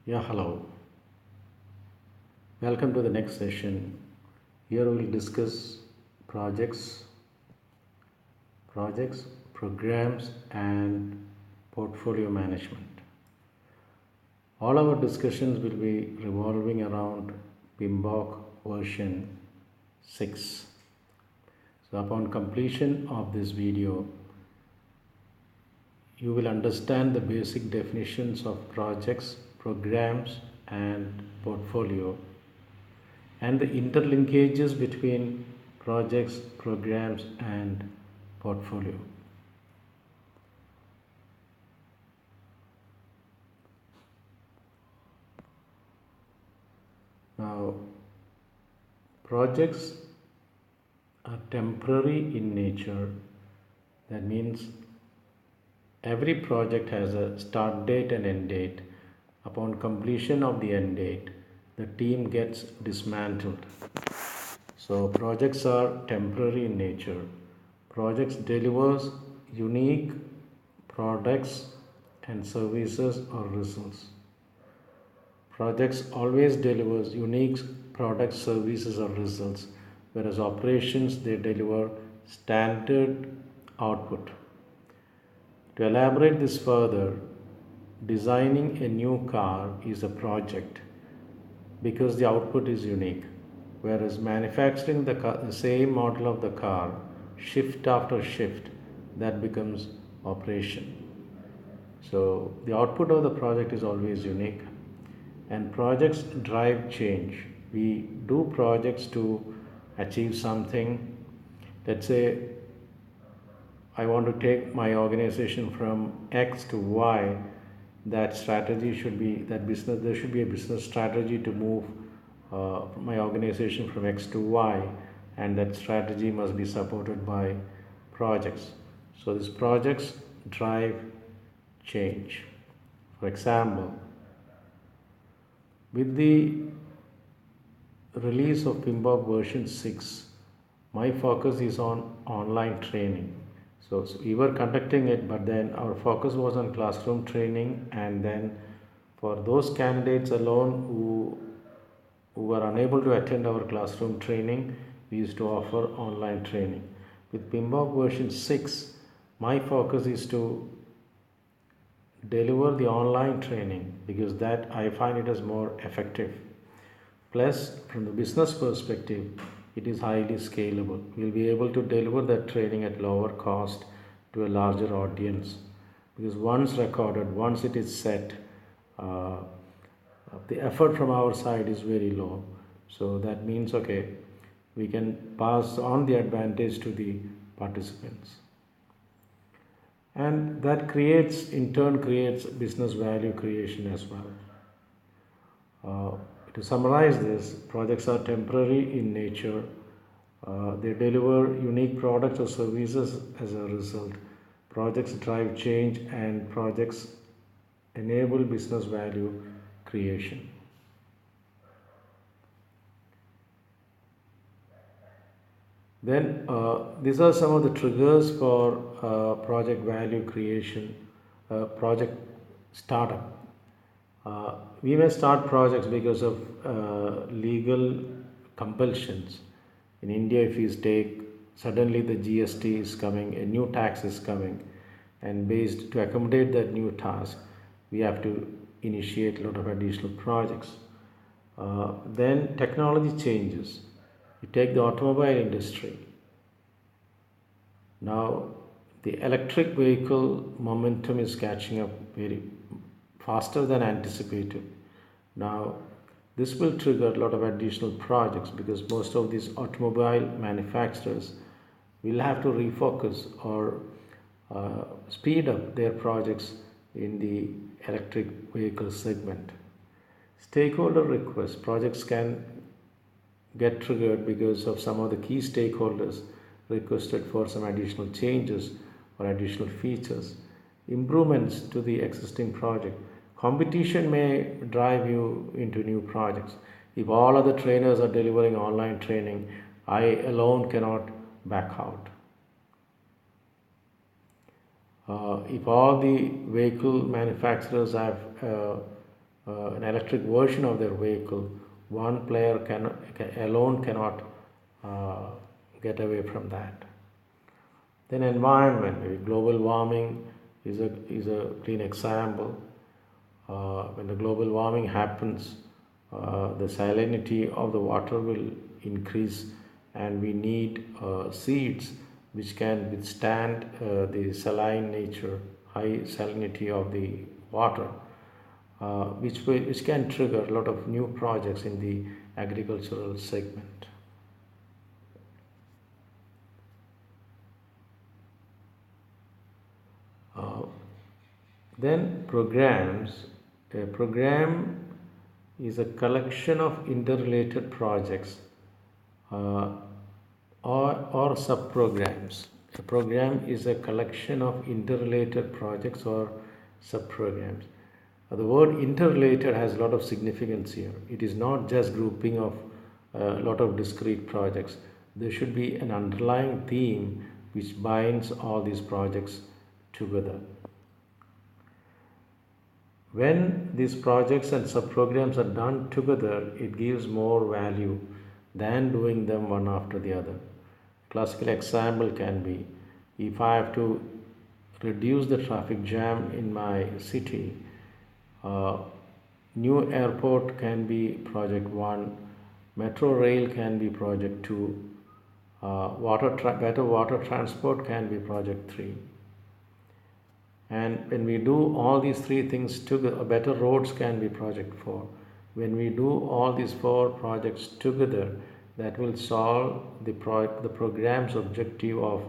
Yeah, hello. Welcome to the next session. Here we will discuss projects, projects, programs, and portfolio management. All our discussions will be revolving around PMBOK version 6. So upon completion of this video, you will understand the basic definitions of projects, programs, and portfolio, and the interlinkages between projects, programs, and portfolio. Now, projects are temporary in nature. That means every project has a start date and end date. Upon completion of the end date, the team gets dismantled. So projects are temporary in nature. Projects delivers unique products and services or results. Projects always delivers unique products, services or results, whereas operations they deliver standard output. To elaborate this further, designing a new car is a project because the output is unique, whereas manufacturing the same model of the car shift after shift, that becomes operation. So the output of the project is always unique, and projects drive change. We do projects to achieve something. Let's say I want to take my organization from X to Y. That strategy should be that business. There should be a business strategy to move my organization from X to Y, and that strategy must be supported by projects. So these projects drive change. For example, with the release of PMBOK version 6, my focus is on online training. So we were conducting it, but then our focus was on classroom training, and then for those candidates alone who were unable to attend our classroom training, we used to offer online training. With PMBOK version 6, my focus is to deliver the online training because that I find it as more effective. Plus, from the business perspective, it is highly scalable. We'll be able to deliver that training at lower cost to a larger audience because once recorded, once it is set, the effort from our side is very low. So that means, okay, we can pass on the advantage to the participants. And that in turn creates business value creation as well. To summarize this, projects are temporary in nature. They deliver unique products or services as a result. Projects drive change, and projects enable business value creation. Then these are some of the triggers for project value creation, project startup. We may start projects because of legal compulsions. In India, if you take suddenly the GST is coming, a new tax is coming, and based to accommodate that new task, we have to initiate a lot of additional projects. Then technology changes. You take the automobile industry. Now, the electric vehicle momentum is catching up very faster than anticipated. Now, this will trigger a lot of additional projects because most of these automobile manufacturers will have to refocus or speed up their projects in the electric vehicle segment. Stakeholder requests. Projects can get triggered because of some of the key stakeholders requested for some additional changes or additional features, improvements to the existing project. Competition may drive you into new projects. If all other trainers are delivering online training, I alone cannot back out. If all the vehicle manufacturers have an electric version of their vehicle, one player alone cannot uh, get away from that. Then environment, global warming is a clean example. When the global warming happens, the salinity of the water will increase, and we need seeds which can withstand the saline nature, high salinity of the water, which can trigger a lot of new projects in the agricultural segment. Uh, then programs. A program is a collection of interrelated projects uh, or subprograms. A program is a collection of interrelated projects or subprograms. The word interrelated has a lot of significance here. It is not just grouping of a lot of discrete projects. There should be an underlying theme which binds all these projects together. When these projects and subprograms are done together, it gives more value than doing them one after the other. Classical example can be, if I have to reduce the traffic jam in my city, uh, new airport can be project 1, metro rail can be project 2, better water transport can be project 3. And when we do all these three things together, better roads can be project 4. When we do all these 4 projects together, that will solve the program's objective of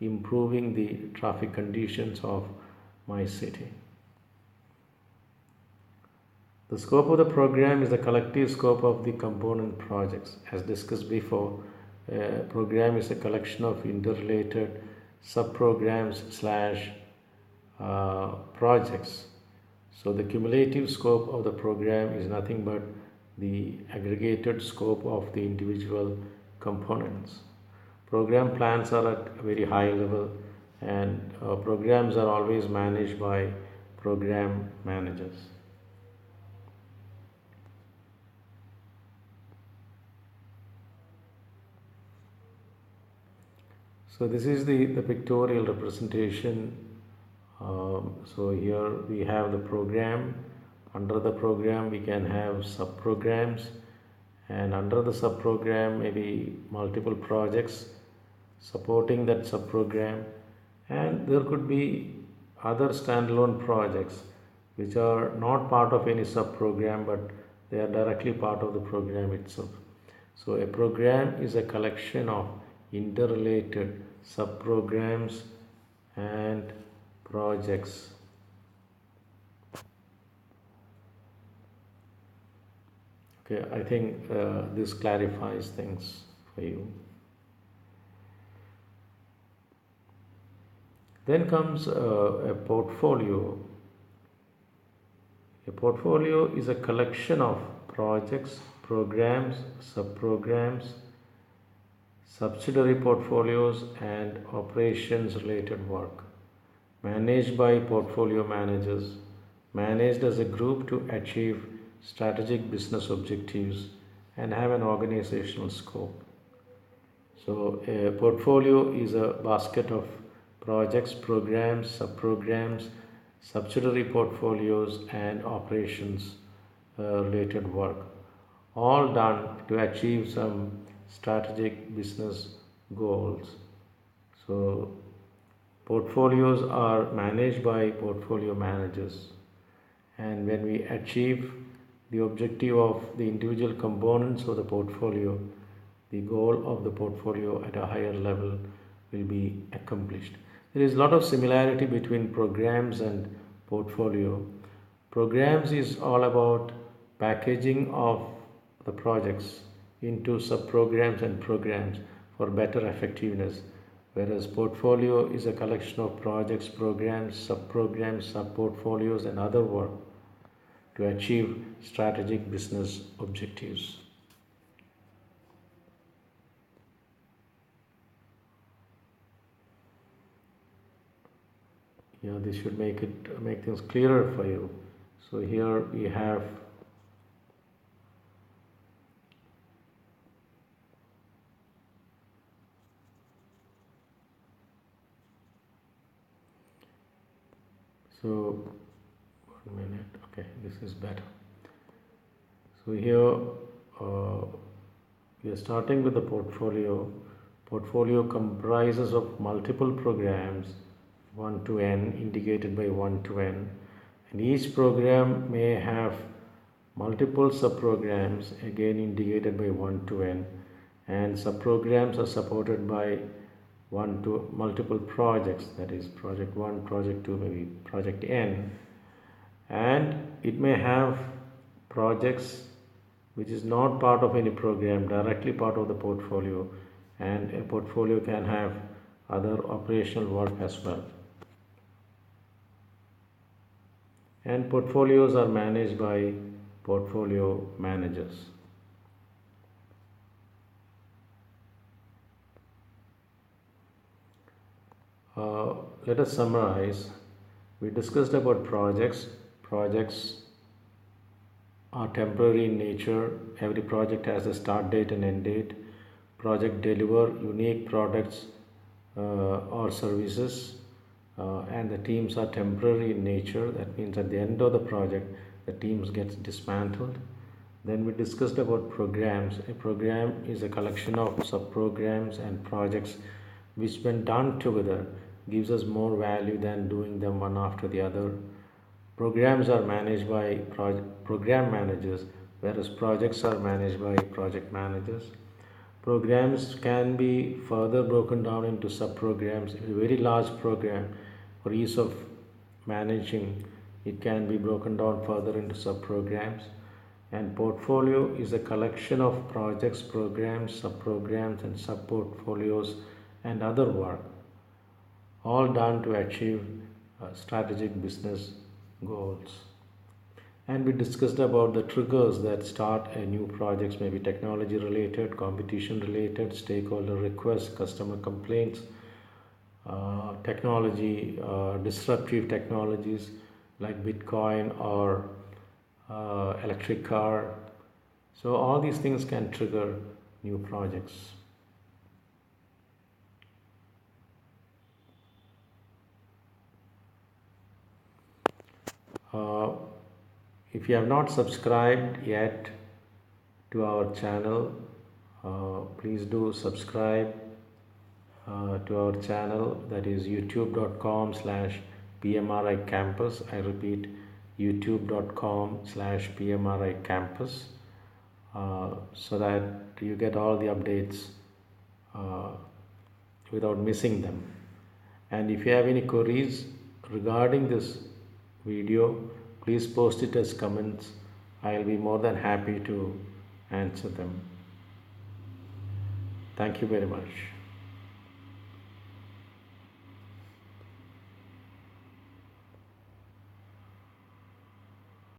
improving the traffic conditions of my city. The scope of the program is the collective scope of the component projects. As discussed before, a program is a collection of interrelated subprograms slash projects. So the cumulative scope of the program is nothing but the aggregated scope of the individual components. Program plans are at a very high level, and programs are always managed by program managers. So this is the pictorial representation. So here we have the program. Under the program we can have subprograms, and under the subprogram maybe multiple projects supporting that subprogram, and there could be other standalone projects which are not part of any subprogram, but they are directly part of the program itself. So a program is a collection of interrelated subprograms and projects. Okay, I think this clarifies things for you. Then comes a portfolio. A portfolio is a collection of projects, programs, subprograms, subsidiary portfolios, and operations related work, managed by portfolio managers, managed as a group to achieve strategic business objectives and have an organizational scope. So a portfolio is a basket of projects, programs, subprograms, subsidiary portfolios, and operations related work, all done to achieve some strategic business goals. So portfolios are managed by portfolio managers, and when we achieve the objective of the individual components of the portfolio, the goal of the portfolio at a higher level will be accomplished. There is a lot of similarity between programs and portfolio. Programs is all about packaging of the projects into subprograms and programs for better effectiveness, whereas portfolio is a collection of projects, programs, subprograms, subportfolios, and other work to achieve strategic business objectives. Yeah, this should make things clearer for you. So here we have so 1 minute. Okay, this is better. So here we are starting with the portfolio. Portfolio comprises of multiple programs 1 to n, indicated by 1 to n, and each program may have multiple subprograms, again indicated by 1 to n, and subprograms are supported by 1 to multiple projects, that is project 1, project 2, maybe project n, and it may have projects which is not part of any program, directly part of the portfolio, and a portfolio can have other operational work as well. And portfolios are managed by portfolio managers. Let us summarize. We discussed about projects. Projects are temporary in nature. Every project has a start date and end date. Project deliver unique products or services, and the teams are temporary in nature. That means at the end of the project, the teams gets dismantled. Then we discussed about programs. A program is a collection of subprograms and projects which, when done together, gives us more value than doing them one after the other. Programs are managed by program managers, whereas projects are managed by project managers. Programs can be further broken down into subprograms. If a very large program, for ease of managing, it can be broken down further into subprograms. And portfolio is a collection of projects, programs, subprograms, and subportfolios and other work, all done to achieve strategic business goals. And we discussed about the triggers that start a new projects, maybe technology related, competition related, stakeholder requests, customer complaints, technology, disruptive technologies like Bitcoin or electric car. So all these things can trigger new projects. If you have not subscribed yet to our channel, please do subscribe to our channel, that is youtube.com/PMRI-campus. I repeat, youtube.com/PMRI-campus, so that you get all the updates without missing them. And if you have any queries regarding this video, please post it as comments. I'll be more than happy to answer them. Thank you very much.